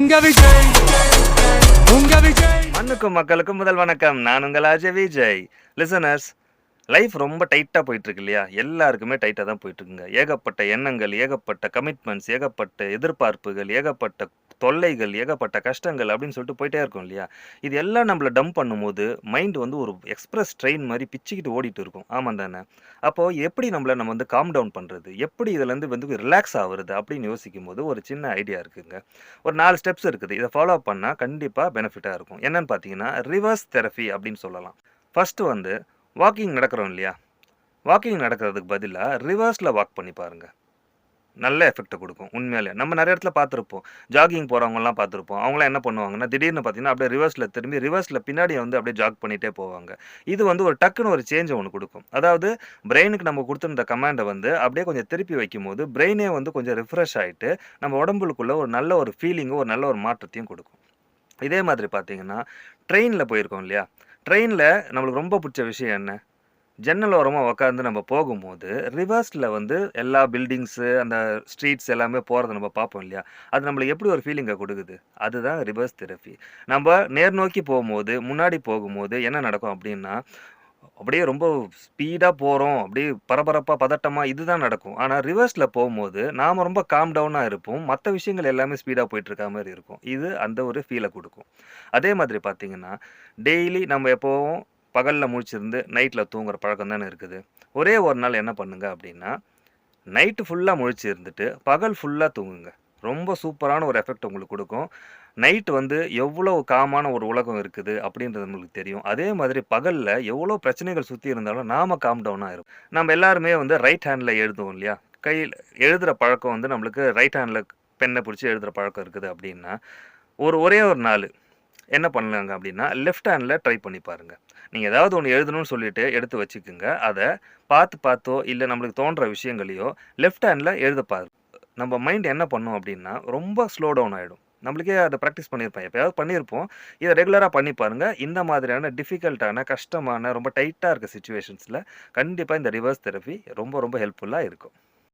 உங்க விஜய் உங்க விஜய். மண்ணுக்கும் மக்களுக்கும் முதல் வணக்கம். நான் உங்கள் அஜய் விஜய். லிசனர்ஸ், லைஃப் ரொம்ப டைட்டாக போயிட்டுருக்கு இல்லையா? எல்லாருக்குமே டைட்டாக தான் போயிட்டுருக்குங்க. ஏகப்பட்ட எண்ணங்கள், ஏகப்பட்ட கமிட்மெண்ட்ஸ், ஏகப்பட்ட எதிர்பார்ப்புகள், ஏகப்பட்ட தொல்லைகள், ஏகப்பட்ட கஷ்டங்கள் அப்படின்னு சொல்லிட்டு போயிட்டே இருக்கும் இல்லையா? இது எல்லாம் நம்மள டம்ப் பண்ணும்போது மைண்ட் வந்து ஒரு எக்ஸ்பிரஸ் ட்ரெயின் மாதிரி பிச்சுக்கிட்டு ஓடிட்டு இருக்கும். ஆமாம் தானே? அப்போது எப்படி நம்ம வந்து காம் டவுன் பண்ணுறது, எப்படி இதுலேருந்து வந்து ரிலாக்ஸ் ஆகுறது அப்படின்னு யோசிக்கும்போது ஒரு சின்ன ஐடியா இருக்குங்க. ஒரு 4 ஸ்டெப்ஸ் இருக்குது. இதை ஃபாலோ பண்ணால் கண்டிப்பாக பெனிஃபிட்டாக இருக்கும். என்னன்னு பார்த்தீங்கன்னா, ரிவர்ஸ் தெரபி அப்படின்னு சொல்லலாம். ஃபஸ்ட்டு வந்து வாக்கிங் நடக்கிறோம் இல்லையா? வாக்கிங் நடக்கிறதுக்கு பதிலாக ரிவர்ஸில் வாக் பண்ணி பாருங்கள். நல்ல எஃபெக்ட்டை கொடுக்கும் உண்மையிலே. நம்ம நிறைய இடத்துல பார்த்துருப்போம். ஜாகிங் போகிறவங்கலாம் பார்த்துருப்போம். அவங்களாம் என்ன பண்ணுவாங்கன்னா, திடீர்னு பார்த்தீங்கன்னா, அப்படியே ரிவர்ஸில் திரும்பி ரிவர்ஸில் பின்னாடி வந்து அப்படியே ஜாக் பண்ணிகிட்டே போவாங்க. இது வந்து ஒரு டக்குன்னு ஒரு சேஞ்சை ஒன்று கொடுக்கும். அதாவது பிரெயினுக்கு நம்ம கொடுத்துருந்த கமாண்டை வந்து அப்படியே கொஞ்சம் திருப்பி வைக்கும்போது, பிரெயினே வந்து கொஞ்சம் ரிஃப்ரெஷ் ஆகிட்டு, நம்ம உடம்புக்குள்ளே ஒரு நல்ல ஒரு ஃபீலிங்கும், ஒரு நல்ல ஒரு மாற்றத்தையும் கொடுக்கும். இதே மாதிரி பார்த்தீங்கன்னா, ட்ரெயினில் போயிருக்கோம் இல்லையா? ட்ரெயினில் நம்மளுக்கு ரொம்ப பிடிச்ச விஷயம் என்ன? ஜன்னல் ஓரமா உட்காந்து நம்ம போகும்போது, ரிவர்ஸ்ல வந்து எல்லா பில்டிங்ஸு, அந்த ஸ்ட்ரீட்ஸ் எல்லாமே போறத நம்ம பார்ப்போம் இல்லையா? அது நம்மளுக்கு எப்படி ஒரு ஃபீலிங்க குடுக்குது? அதுதான் ரிவர்ஸ் தெரபி. நம்ப நேர் நோக்கி போம்போது, முன்னாடி போகும்போது என்ன நடக்கும் அப்டின்னா, அப்படியே ரொம்ப ஸ்பீடா போறோம். அப்படியே பரபரப்பா, பதட்டமா இதுதான் நடக்கும். ஆனா ரிவர்ஸ்ல போம்போது, நாம ரொம்ப காம் டவுனா இருப்போம். மத்த விஷயங்கள் எல்லாமே ஸ்பீடா போயிட்டு இருக்க மாரி இருக்கும். இது அந்த ஒரு ஃபீல குடுக்கும். அதே மாதிரி பார்த்தீங்கன்னா, டெய்லி நம்ம எப்பவும் பகல்ல முழிச்சிருந்து நைட்ல தூங்குற பழக்கம் தானே இருக்குது. ஒரே ஒரு நாள் என்ன பண்ணுங்க அப்படின்னா, நைட்டு ஃபுல்லா முழிச்சு இருந்துட்டு, பகல் ஃபுல்லா தூங்குங்க. ரொம்ப சூப்பரான ஒரு எஃபெக்ட் உங்களுக்கு குடுக்கும். நைட் வந்து எவ்வளோ காமான ஒரு உலகம் இருக்குது அப்படின்றது நம்மளுக்கு தெரியும். அதே மாதிரி பகல்ல எவ்வளோ பிரச்சனைகள் சுத்தி இருந்தாலும் நாம காம் டவுனா இருப்போம். நம்ம எல்லாருமே வந்து ரைட் ஹேண்ட்ல எழுதுவோம் இல்லையா? கையில எழுதுற பழக்கம் வந்து நம்மளுக்கு ரைட் ஹேண்ட்ல பென்ன புடிச்சு எழுதுற பழக்கம் இருக்குது அப்படின்னா, ஒரே ஒரு நாளு என்ன பண்ணலாங்க அப்படின்னா, லெஃப்ட் ஹேண்ட்ல ட்ரை பண்ணி பாருங்க. நீங்க ஏதாவது ஒண்ணு எழுதணும்னு சொல்லிட்டு எடுத்து வச்சுக்குங்க. அத பார்த்தோ, இல்ல நம்மளுக்கு தோன்ற விஷயங்களையோ லெஃப்ட் ஹேண்ட்ல எழுத பாருங்க. நம்ம மைண்ட் என்ன பண்ணும் அப்படின்னா, ரொம்ப ஸ்லோ டவுன் ஆயிடும். நம்மளுக்கே அத பிராக்டிஸ் பண்ணியிருப்போம். எப்பயாவது பண்ணியிருப்போம். இத ரெகுலரா பண்ணி பாருங்க. இந்த மாதிரியான டிஃபிகல்ட்டான, கஷ்டமான, ரொம்ப டைட்டா இருக்க சிச்சுவேஷன்ஸ்ல கண்டிப்பா இந்த ரிவர்ஸ் தெரபி ரொம்ப ரொம்ப ஹெல்ப்ஃபுல்லா இருக்கும்.